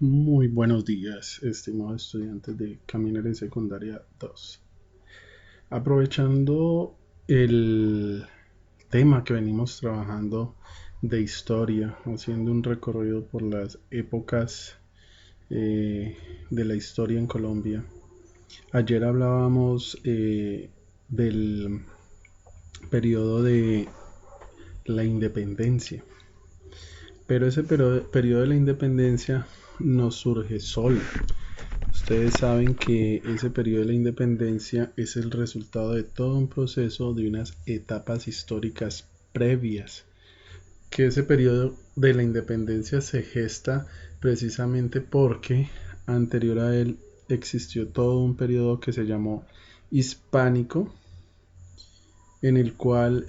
Muy buenos días, estimados estudiantes de Caminar en Secundaria 2. Aprovechando el tema que venimos trabajando de historia, haciendo un recorrido por las épocas de la historia en Colombia. Ayer hablábamos del periodo de la independencia, pero ese periodo de la independencia nos surge solo. Ustedes saben que ese periodo de la independencia es el resultado de todo un proceso de unas etapas históricas previas, que ese periodo de la independencia se gesta precisamente porque anterior a él existió todo un periodo que se llamó hispánico, en el cual,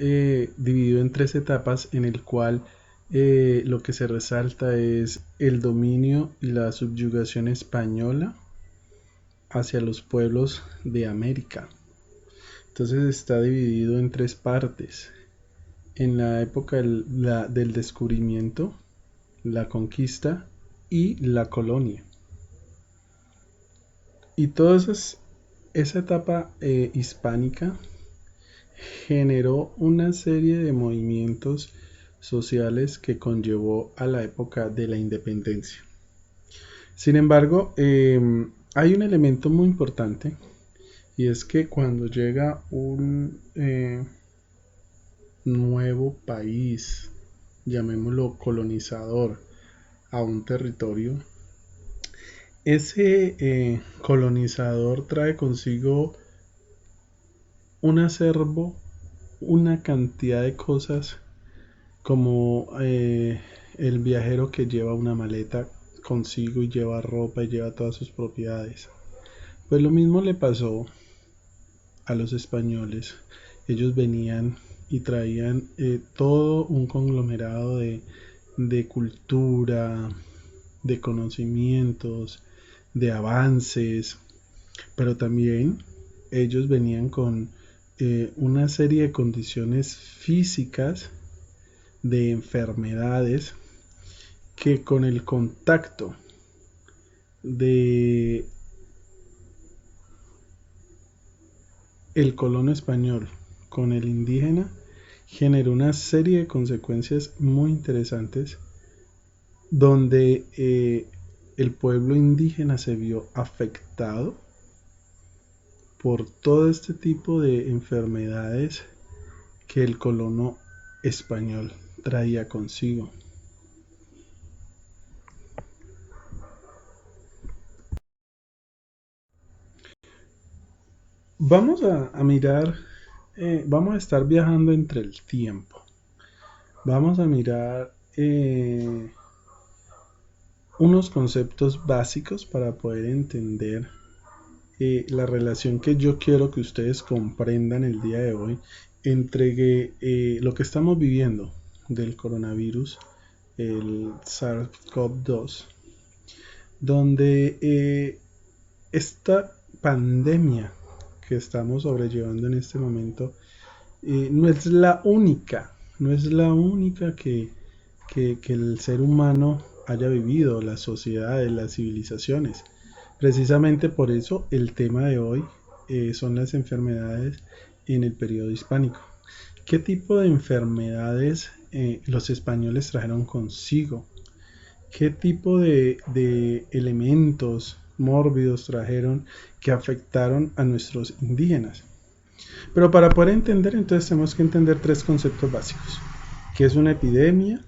dividido en tres etapas, en el cual lo que se resalta es el dominio y la subyugación española hacia los pueblos de América. Entonces está dividido en tres partes. En la época del descubrimiento, la conquista y la colonia. Y toda esa etapa hispánica generó una serie de movimientos sociales que conllevó a la época de la independencia. Sin embargo, hay un elemento muy importante y es que cuando llega un nuevo país, llamémoslo colonizador, a un territorio, ese colonizador trae consigo un acervo, una cantidad de cosas como el viajero que lleva una maleta consigo y lleva ropa y lleva todas sus propiedades. Pues lo mismo le pasó a los españoles. Ellos venían y traían todo un conglomerado de cultura, de conocimientos, de avances, pero también ellos venían con una serie de condiciones físicas, de enfermedades, que con el contacto de el colono español con el indígena generó una serie de consecuencias muy interesantes donde el pueblo indígena se vio afectado por todo este tipo de enfermedades que el colono español traía consigo. Vamos a mirar, vamos a estar viajando entre el tiempo. Vamos a mirar unos conceptos básicos para poder entender la relación que yo quiero que ustedes comprendan el día de hoy entre lo que estamos viviendo del coronavirus, el SARS-CoV-2, donde esta pandemia que estamos sobrellevando en este momento no es la única, no es la única que el ser humano haya vivido, las sociedades, las civilizaciones. Precisamente por eso el tema de hoy son las enfermedades en el periodo hispánico. ¿Qué tipo de enfermedades los españoles trajeron consigo? ¿Qué tipo de elementos mórbidos trajeron que afectaron a nuestros indígenas? Pero para poder entender, entonces tenemos que entender tres conceptos básicos. ¿Qué es una epidemia?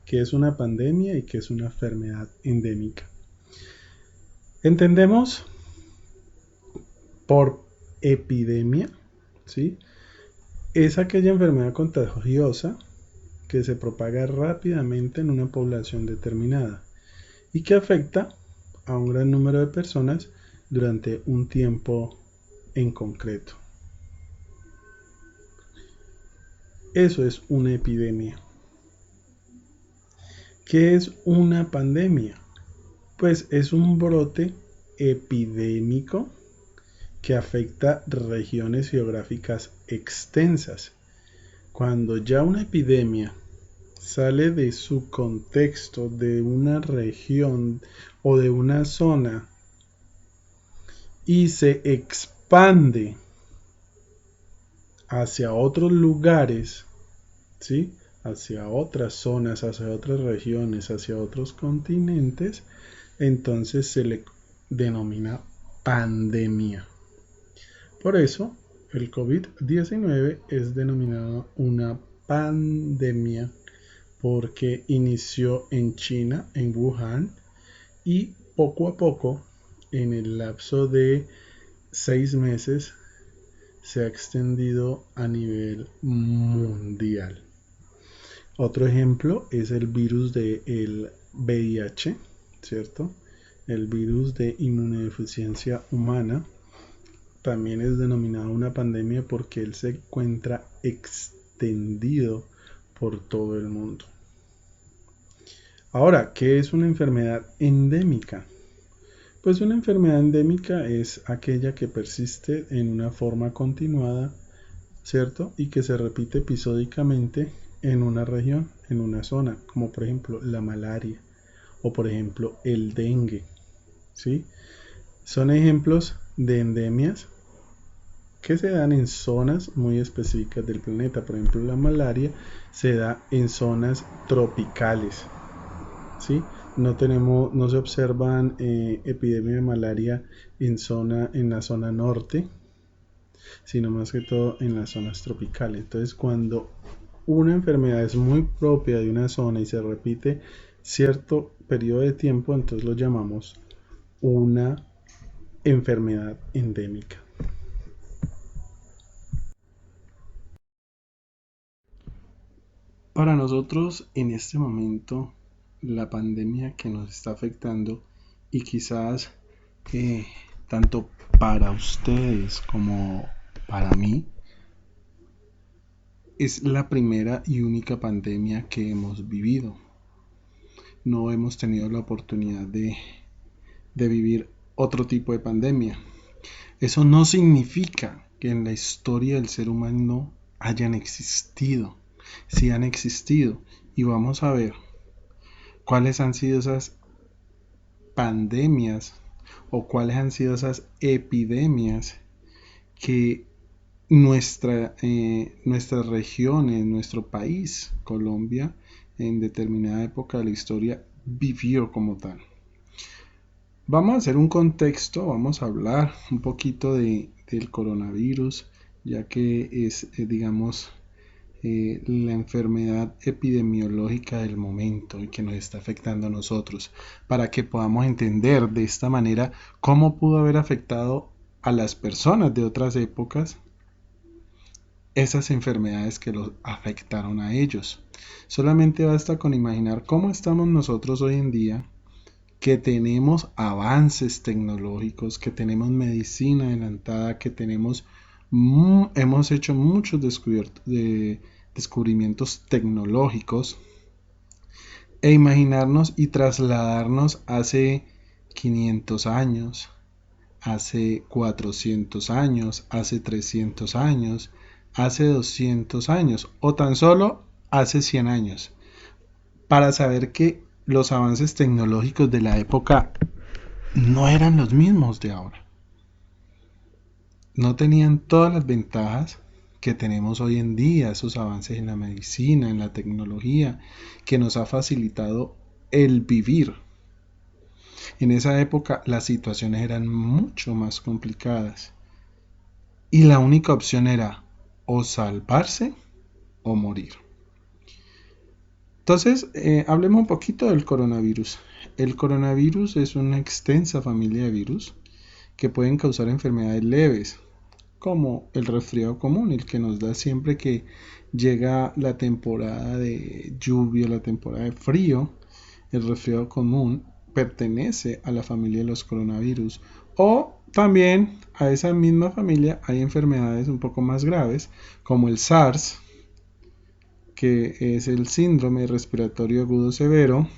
¿Qué es una pandemia? ¿Y qué es una enfermedad endémica? Entendemos por epidemia, ¿sí? Es aquella enfermedad contagiosa que se propaga rápidamente en una población determinada y que afecta a un gran número de personas durante un tiempo en concreto. Eso es una epidemia. ¿Qué es una pandemia? Pues es un brote epidémico que afecta regiones geográficas extensas. Cuando ya una epidemia sale de su contexto, de una región o de una zona y se expande hacia otros lugares, ¿sí? Hacia otras zonas, hacia otras regiones, hacia otros continentes, entonces se le denomina pandemia. Por eso, el COVID-19 es denominado una pandemia porque inició en China, en Wuhan, y poco a poco, en el lapso de 6 meses, se ha extendido a nivel mundial. Otro ejemplo es el virus del VIH, ¿cierto? El virus de inmunodeficiencia humana también es denominado una pandemia porque él se encuentra extendido por todo el mundo. Ahora, ¿qué es una enfermedad endémica? Pues una enfermedad endémica es aquella que persiste en una forma continuada, ¿cierto? Y que se repite episódicamente en una región, en una zona, como por ejemplo la malaria o por ejemplo el dengue, ¿sí? Son ejemplos de endemias que se dan en zonas muy específicas del planeta. Por ejemplo, la malaria se da en zonas tropicales, ¿sí? No se observan epidemias de malaria en la zona norte, sino más que todo en las zonas tropicales. Entonces, cuando una enfermedad es muy propia de una zona y se repite cierto periodo de tiempo, entonces lo llamamos una enfermedad endémica. Para nosotros en este momento, la pandemia que nos está afectando y quizás tanto para ustedes como para mí, es la primera y única pandemia que hemos vivido. No hemos tenido la oportunidad de vivir otro tipo de pandemia. Eso no significa que en la historia del ser humano hayan existido. Sí han existido. Y vamos a ver cuáles han sido esas pandemias o cuáles han sido esas epidemias que nuestras regiones, nuestro país, Colombia, en determinada época de la historia vivió como tal. Vamos a hacer un contexto, vamos a hablar un poquito del coronavirus, ya que es, digamos, la enfermedad epidemiológica del momento y que nos está afectando a nosotros, para que podamos entender de esta manera cómo pudo haber afectado a las personas de otras épocas esas enfermedades que los afectaron a ellos. Solamente basta con imaginar cómo estamos nosotros hoy en día, que tenemos avances tecnológicos, que tenemos medicina adelantada, que hemos hecho muchos descubrimientos tecnológicos, e imaginarnos y trasladarnos hace 500 años, hace 400 años, hace 300 años, hace 200 años o tan solo hace 100 años, para saber que los avances tecnológicos de la época no eran los mismos de ahora. No tenían todas las ventajas que tenemos hoy en día, esos avances en la medicina, en la tecnología, que nos ha facilitado el vivir. En esa época las situaciones eran mucho más complicadas y la única opción era o salvarse o morir. Entonces, hablemos un poquito del coronavirus. El coronavirus es una extensa familia de virus que pueden causar enfermedades leves, como el resfriado común, el que nos da siempre que llega la temporada de lluvia, la temporada de frío. El resfriado común pertenece a la familia de los coronavirus. O también a esa misma familia hay enfermedades un poco más graves, como el SARS, que es el síndrome respiratorio agudo severo,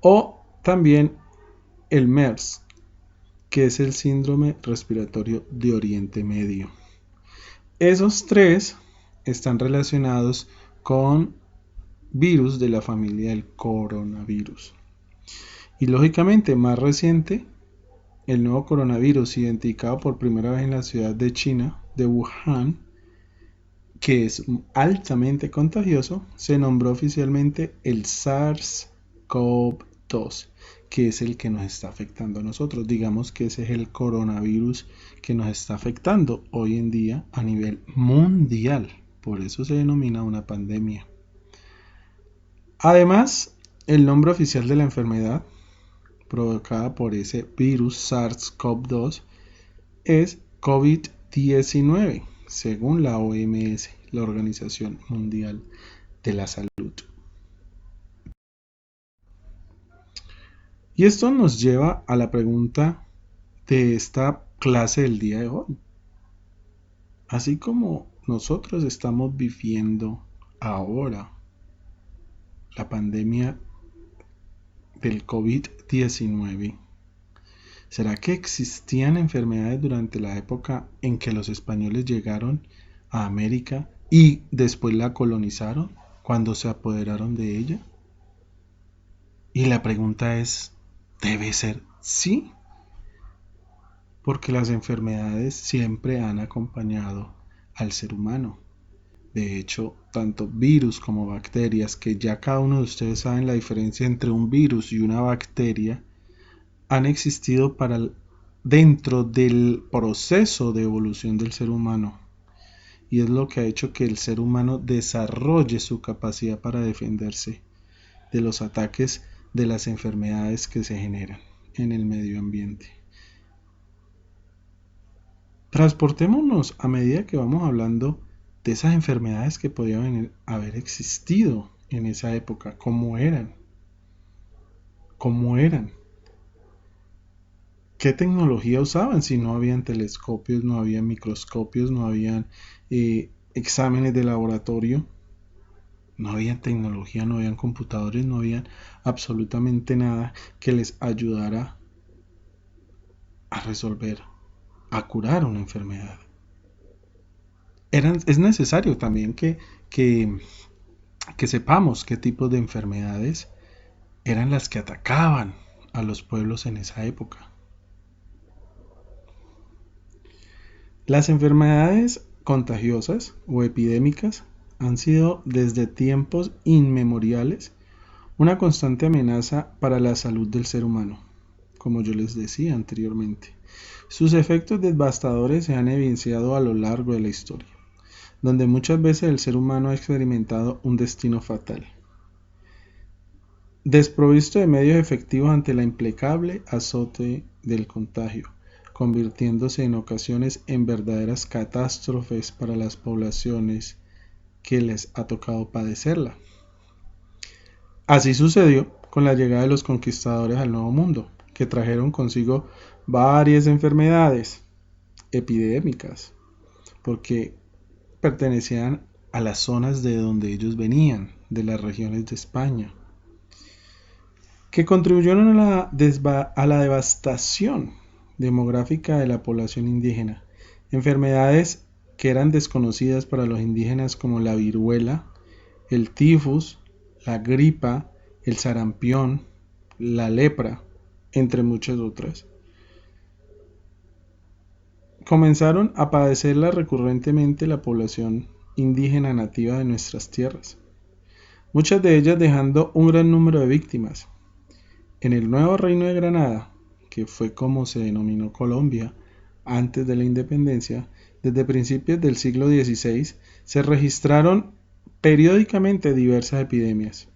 o también el MERS, que es el síndrome respiratorio de Oriente Medio. Esos tres están relacionados con virus de la familia del coronavirus. Y lógicamente, más reciente, el nuevo coronavirus identificado por primera vez en la ciudad de China, de Wuhan, que es altamente contagioso, se nombró oficialmente el SARS-CoV-2, que es el que nos está afectando a nosotros. Digamos que ese es el coronavirus que nos está afectando hoy en día a nivel mundial. Por eso se denomina una pandemia. Además, el nombre oficial de la enfermedad provocada por ese virus SARS-CoV-2 es COVID-19, según la OMS, la Organización Mundial de la Salud. Y esto nos lleva a la pregunta de esta clase del día de hoy. Así como nosotros estamos viviendo ahora la pandemia del COVID-19, ¿será que existían enfermedades durante la época en que los españoles llegaron a América y después la colonizaron, cuando se apoderaron de ella? Y la pregunta es, ¿debe ser sí? Porque las enfermedades siempre han acompañado al ser humano. De hecho, tanto virus como bacterias, que ya cada uno de ustedes saben la diferencia entre un virus y una bacteria, han existido dentro del proceso de evolución del ser humano. Y es lo que ha hecho que el ser humano desarrolle su capacidad para defenderse de los ataques de las enfermedades que se generan en el medio ambiente. Transportémonos a medida que vamos hablando de esas enfermedades que podían haber existido en esa época, cómo eran, qué tecnología usaban, si no habían telescopios, no habían microscopios, no habían exámenes de laboratorio, no había tecnología, no habían computadores, no había absolutamente nada que les ayudara a resolver, a curar una enfermedad. Es necesario también que sepamos qué tipo de enfermedades eran las que atacaban a los pueblos en esa época. Las enfermedades contagiosas o epidémicas han sido desde tiempos inmemoriales una constante amenaza para la salud del ser humano, como yo les decía anteriormente. Sus efectos devastadores se han evidenciado a lo largo de la historia, donde muchas veces el ser humano ha experimentado un destino fatal. Desprovisto de medios efectivos ante la implacable azote del contagio, convirtiéndose en ocasiones en verdaderas catástrofes para las poblaciones que les ha tocado padecerla. Así sucedió con la llegada de los conquistadores al Nuevo Mundo, que trajeron consigo varias enfermedades epidémicas, porque pertenecían a las zonas de donde ellos venían, de las regiones de España, que contribuyeron a la devastación demográfica de la población indígena. Enfermedades que eran desconocidas para los indígenas, como la viruela, el tifus, la gripa, el sarampión, la lepra, entre muchas otras. Comenzaron a padecerla recurrentemente la población indígena nativa de nuestras tierras, muchas de ellas dejando un gran número de víctimas. En el nuevo Reino de Granada, que fue como se denominó Colombia antes de la independencia, desde principios del siglo XVI se registraron periódicamente diversas epidemias.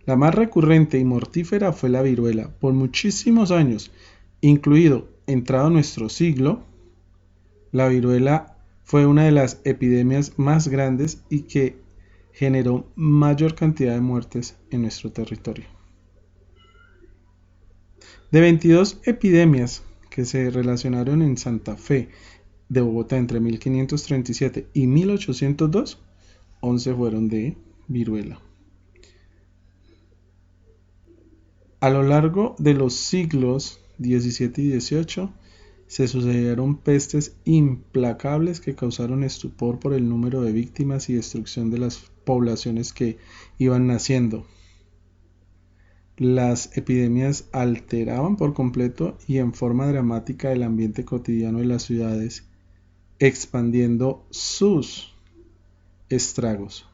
La más recurrente y mortífera fue la viruela. Por muchísimos años, incluido entrado nuestro siglo, la viruela fue una de las epidemias más grandes y que generó mayor cantidad de muertes en nuestro territorio. De 22 epidemias que se relacionaron en Santa Fe de Bogotá entre 1537 y 1802, 11 fueron de viruela. A lo largo de los siglos XVII y XVIII se sucedieron pestes implacables que causaron estupor por el número de víctimas y destrucción de las poblaciones que iban naciendo. Las epidemias alteraban por completo y en forma dramática el ambiente cotidiano de las ciudades, expandiendo sus estragos.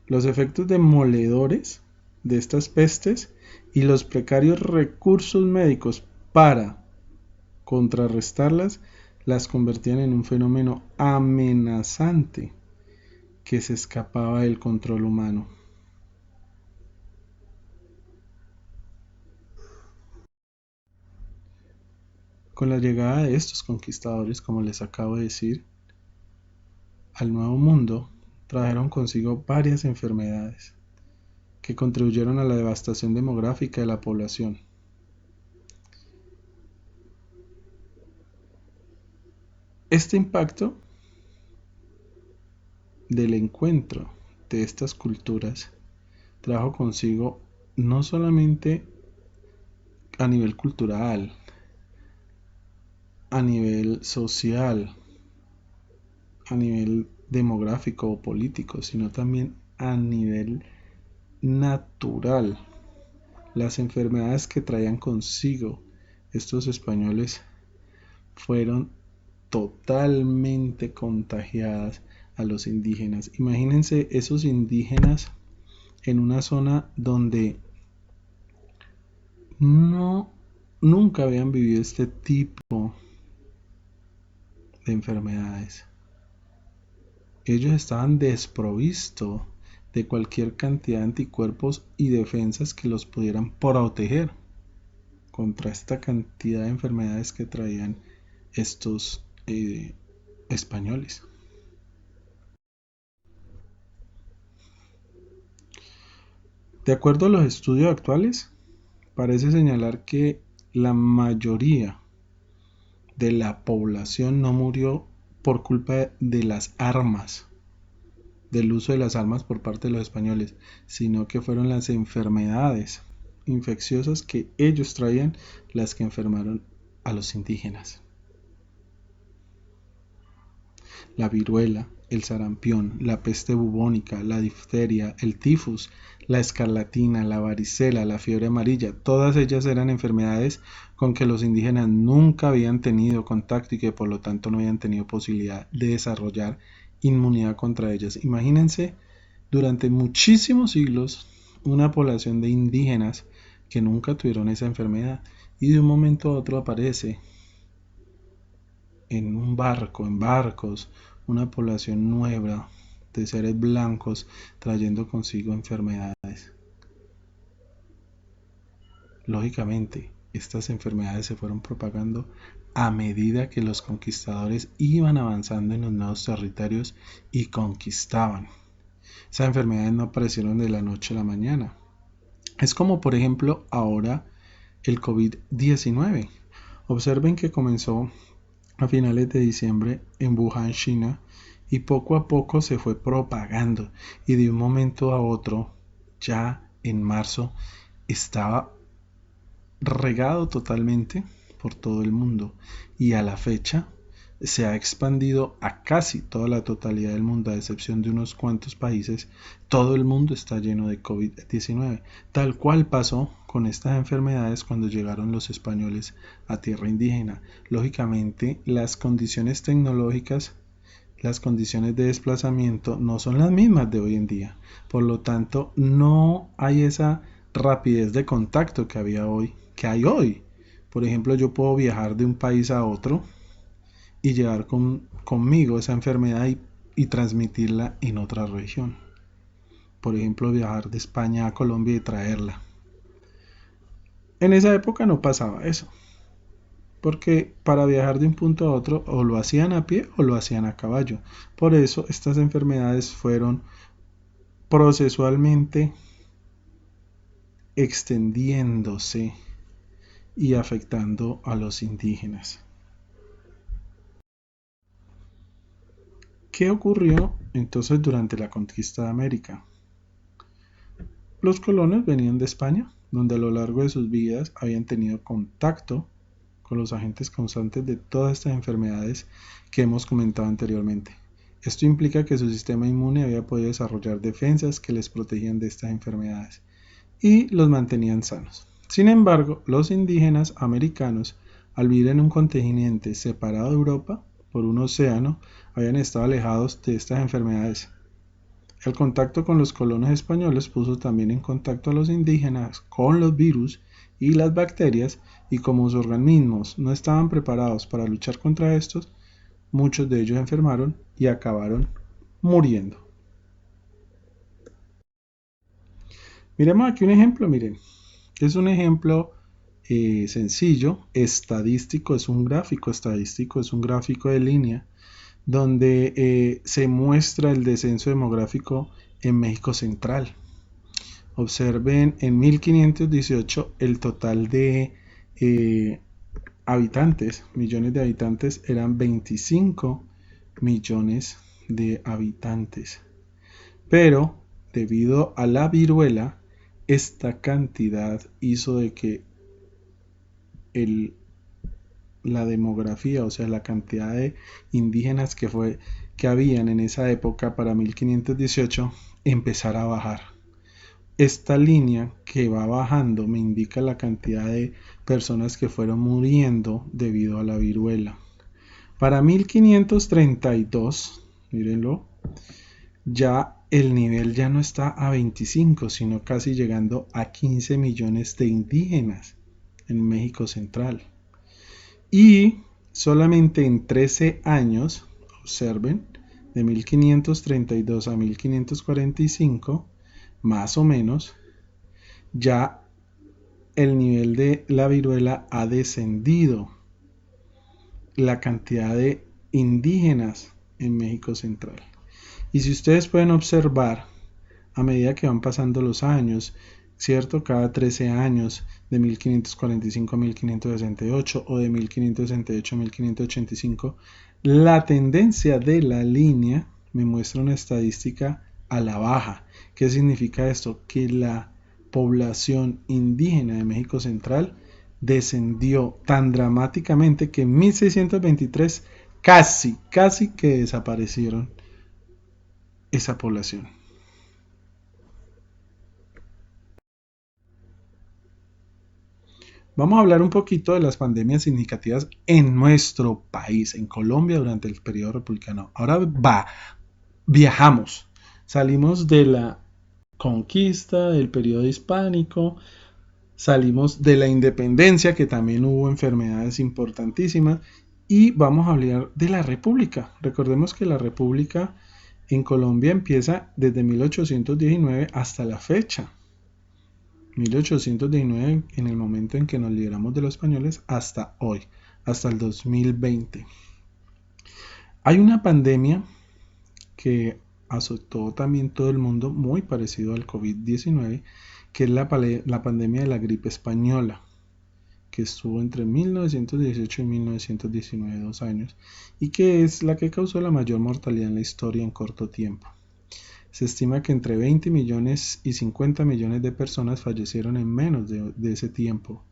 Los efectos demoledores de estas pestes y los precarios recursos médicos para contrarrestarlas las convertían en un fenómeno amenazante que se escapaba del control humano. Con la llegada de estos conquistadores, como les acabo de decir, al Nuevo Mundo, trajeron consigo varias enfermedades que contribuyeron a la devastación demográfica de la población. Este impacto del encuentro de estas culturas trajo consigo no solamente a nivel cultural, a nivel social, a nivel demográfico o político, sino también a nivel natural. Las enfermedades que traían consigo estos españoles fueron totalmente contagiadas a los indígenas. Imagínense esos indígenas en una zona donde nunca habían vivido este tipo de enfermedades. Ellos estaban desprovistos de cualquier cantidad de anticuerpos y defensas que los pudieran proteger contra esta cantidad de enfermedades que traían estos españoles. De acuerdo a los estudios actuales, parece señalar que la mayoría de la población no murió por culpa de las armas, del uso de las armas por parte de los españoles, sino que fueron las enfermedades infecciosas que ellos traían las que enfermaron a los indígenas. La viruela, el sarampión, la peste bubónica, la difteria, el tifus, la escarlatina, la varicela, la fiebre amarilla, todas ellas eran enfermedades con que los indígenas nunca habían tenido contacto y que por lo tanto no habían tenido posibilidad de desarrollar inmunidad contra ellas. Imagínense durante muchísimos siglos una población de indígenas que nunca tuvieron esa enfermedad y de un momento a otro aparece en un barco, en barcos, una población nueva de seres blancos trayendo consigo enfermedades. Lógicamente, estas enfermedades se fueron propagando a medida que los conquistadores iban avanzando en los nuevos territorios y conquistaban. Esas enfermedades no aparecieron de la noche a la mañana. Es como por ejemplo ahora el COVID-19. Observen que comenzó a finales de diciembre en Wuhan, China, y poco a poco se fue propagando y de un momento a otro, ya en marzo, estaba regado totalmente por todo el mundo y a la fecha se ha expandido a casi toda la totalidad del mundo, a excepción de unos cuantos países. Todo el mundo está lleno de COVID-19, tal cual pasó con estas enfermedades cuando llegaron los españoles a tierra indígena. Lógicamente, las condiciones tecnológicas, las condiciones de desplazamiento no son las mismas de hoy en día. Por lo tanto, no hay esa rapidez de contacto que hay hoy. Por ejemplo, yo puedo viajar de un país a otro y llevar conmigo esa enfermedad y transmitirla en otra región. Por ejemplo, viajar de España a Colombia y traerla. En esa época no pasaba eso, porque para viajar de un punto a otro o lo hacían a pie o lo hacían a caballo. Por eso estas enfermedades fueron procesualmente extendiéndose y afectando a los indígenas. ¿Qué ocurrió entonces durante la conquista de América? Los colonos venían de España, donde a lo largo de sus vidas habían tenido contacto con los agentes causantes de todas estas enfermedades que hemos comentado anteriormente. Esto implica que su sistema inmune había podido desarrollar defensas que les protegían de estas enfermedades y los mantenían sanos. Sin embargo, los indígenas americanos, al vivir en un continente separado de Europa por un océano, habían estado alejados de estas enfermedades. El contacto con los colonos españoles puso también en contacto a los indígenas con los virus y las bacterias, y como sus organismos no estaban preparados para luchar contra estos, muchos de ellos enfermaron y acabaron muriendo. Miremos aquí un ejemplo, miren. Es un ejemplo sencillo, estadístico, es un gráfico estadístico, es un gráfico de línea, donde se muestra el descenso demográfico en México Central. Observen en 1518 el total de habitantes, millones de habitantes, eran 25 millones de habitantes. Pero debido a la viruela, esta cantidad hizo de que la demografía, o sea, la cantidad de indígenas que habían en esa época para 1518, empezara a bajar. Esta línea que va bajando me indica la cantidad de personas que fueron muriendo debido a la viruela. Para 1532, mírenlo, ya el nivel ya no está a 25, sino casi llegando a 15 millones de indígenas en México Central. Y solamente en 13 años, observen, de 1532 a 1545, más o menos, ya el nivel de la viruela ha descendido. La cantidad de indígenas en México Central. Y si ustedes pueden observar, a medida que van pasando los años, ¿cierto? Cada 13 años, de 1545 a 1568 o de 1568 a 1585, la tendencia de la línea me muestra una estadística a la baja. ¿Qué significa esto? Que la población indígena de México Central descendió tan dramáticamente que en 1623 casi que desaparecieron esa población. Vamos a hablar un poquito de las pandemias significativas en nuestro país, en Colombia, durante el periodo republicano. Ahora viajamos, salimos de la conquista, del periodo hispánico, salimos de la independencia, que también hubo enfermedades importantísimas, y vamos a hablar de la república. Recordemos que la república en Colombia empieza desde 1819 hasta la fecha. 1819 en el momento en que nos liberamos de los españoles hasta hoy, hasta el 2020. Hay una pandemia que azotó también todo el mundo, muy parecido al COVID-19, que es la pandemia de la gripe española, que estuvo entre 1918 y 1919, 2 años, y que es la que causó la mayor mortalidad en la historia en corto tiempo. Se estima que entre 20 millones y 50 millones de personas fallecieron en menos de ese tiempo.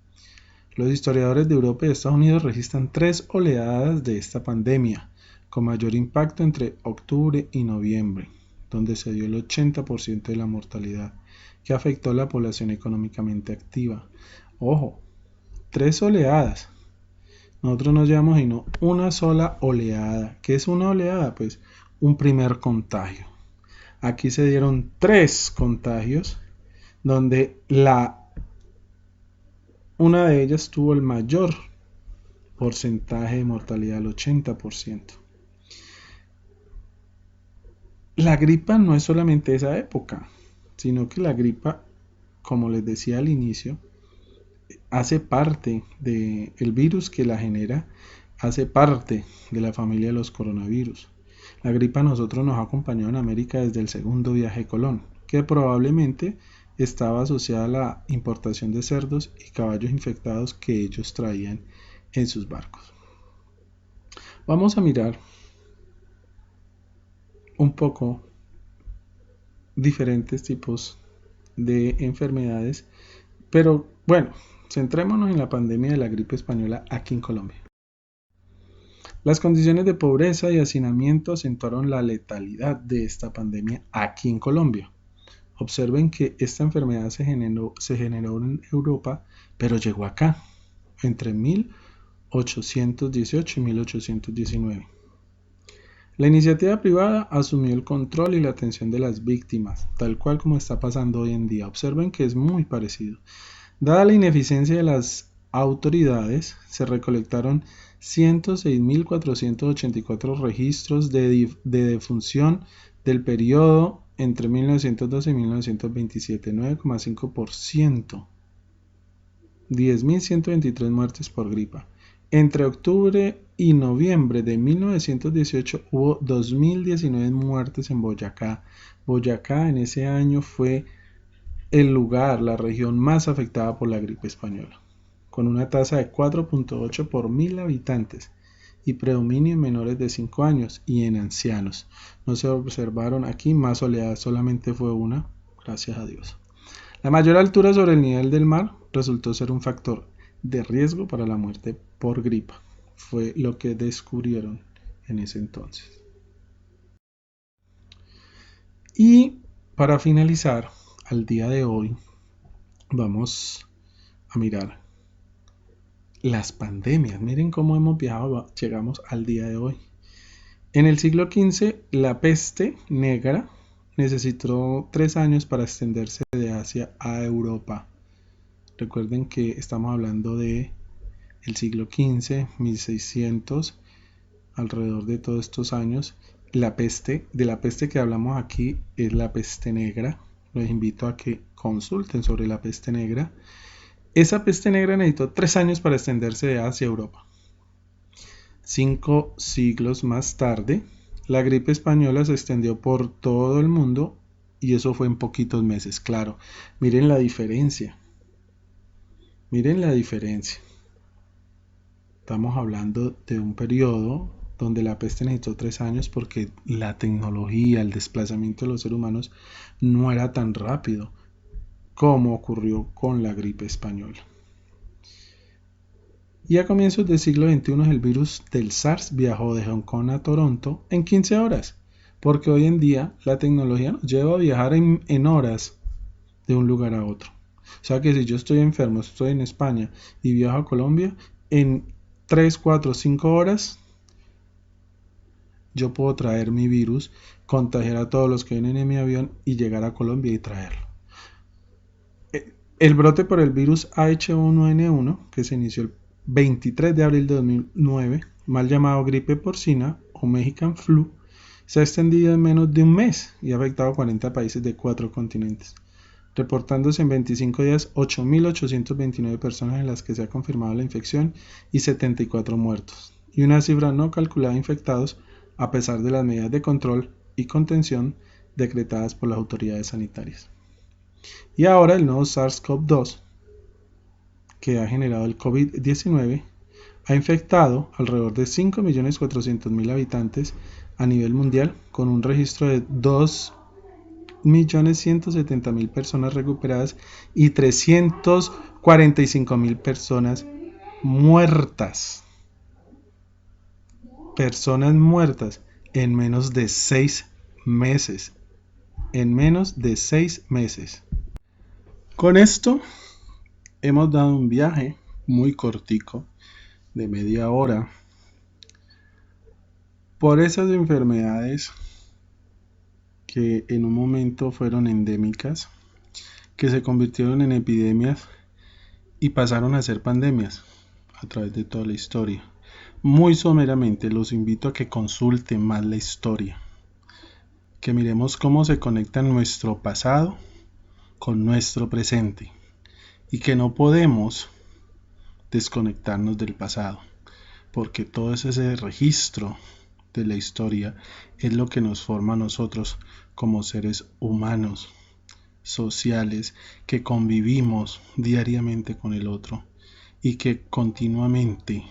Los historiadores de Europa y Estados Unidos registran 3 oleadas de esta pandemia, con mayor impacto entre octubre y noviembre, donde se dio el 80% de la mortalidad, que afectó a la población económicamente activa. Ojo, 3 oleadas. Nosotros nos llevamos sino una sola oleada. ¿Qué es una oleada? Pues un primer contagio. Aquí se dieron 3 contagios, donde una de ellas tuvo el mayor porcentaje de mortalidad, el 80%. La gripa no es solamente esa época, sino que la gripa, como les decía al inicio, hace parte del virus que la genera, hace parte de la familia de los coronavirus. La gripa a nosotros nos ha acompañado en América desde el segundo viaje de Colón, que probablemente estaba asociada a la importación de cerdos y caballos infectados que ellos traían en sus barcos. Vamos a mirar un poco diferentes tipos de enfermedades, pero bueno, centrémonos en la pandemia de la gripe española aquí en Colombia. Las condiciones de pobreza y hacinamiento acentuaron la letalidad de esta pandemia aquí en Colombia. Observen que esta enfermedad se generó en Europa, pero llegó acá entre 1818 y 1819. La iniciativa privada asumió el control y la atención de las víctimas, tal cual como está pasando hoy en día. Observen que es muy parecido. Dada la ineficiencia de las autoridades, se recolectaron 106.484 registros de defunción del periodo entre 1912 y 1927, 9,5%, 10.123 muertes por gripa. Entre octubre y noviembre de 1918 hubo 2.019 muertes en Boyacá. Boyacá en ese año fue el lugar, la región más afectada por la gripe española, con una tasa de 4,8 por 1.000 habitantes y predominio en menores de 5 años y en ancianos. No se observaron aquí más oleadas, solamente fue una, gracias a Dios. La mayor altura sobre el nivel del mar resultó ser un factor de riesgo para la muerte por gripa. Fue lo que descubrieron en ese entonces. Y para finalizar, al día de hoy, vamos a mirar las pandemias. Miren cómo hemos viajado, llegamos al día de hoy. En el siglo XV, la peste negra necesitó 3 años para extenderse de Asia a Europa. Recuerden que estamos hablando de el siglo XV, 1600, alrededor de todos estos años. De la peste que hablamos aquí es la peste negra. Los invito a que consulten sobre la peste negra. Esa peste negra necesitó 3 años para extenderse de Asia a Europa. 5 siglos más tarde, la gripe española se extendió por todo el mundo y eso fue en poquitos meses, claro. Miren la diferencia. Miren la diferencia. Estamos hablando de un periodo donde la peste necesitó 3 años porque la tecnología, el desplazamiento de los seres humanos no era tan rápido como ocurrió con la gripe española. Y a comienzos del siglo XXI el virus del SARS viajó de Hong Kong a Toronto en 15 horas, porque hoy en día la tecnología nos lleva a viajar en horas de un lugar a otro. O sea que si yo estoy enfermo, estoy en España y viajo a Colombia, en 3, 4, 5 horas yo puedo traer mi virus, contagiar a todos los que vienen en mi avión y llegar a Colombia y traerlo. El brote por el virus H1N1, que se inició el 23 de abril de 2009, mal llamado gripe porcina o Mexican flu, se ha extendido en menos de un mes y ha afectado a 40 países de 4 continentes, reportándose en 25 días 8.829 personas en las que se ha confirmado la infección y 74 muertos, y una cifra no calculada de infectados a pesar de las medidas de control y contención decretadas por las autoridades sanitarias. Y ahora el nuevo SARS-CoV-2, que ha generado el COVID-19, ha infectado alrededor de 5.400.000 habitantes a nivel mundial, con un registro de 2.170.000 personas recuperadas y 345.000 personas muertas. Personas muertas en menos de 6 meses. En menos de 6 meses. Con esto hemos dado un viaje muy cortico de media hora por esas enfermedades que en un momento fueron endémicas, que se convirtieron en epidemias y pasaron a ser pandemias a través de toda la historia. Muy someramente los invito a que consulten más la historia, que miremos cómo se conecta nuestro pasado con nuestro presente y que no podemos desconectarnos del pasado, porque todo ese registro de la historia es lo que nos forma a nosotros como seres humanos, sociales, que convivimos diariamente con el otro y que continuamente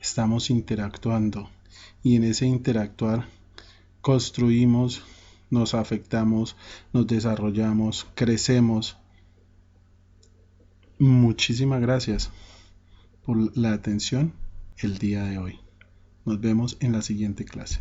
estamos interactuando, y en ese interactuar construimos, nos afectamos, nos desarrollamos, crecemos. Muchísimas gracias por la atención el día de hoy. Nos vemos en la siguiente clase.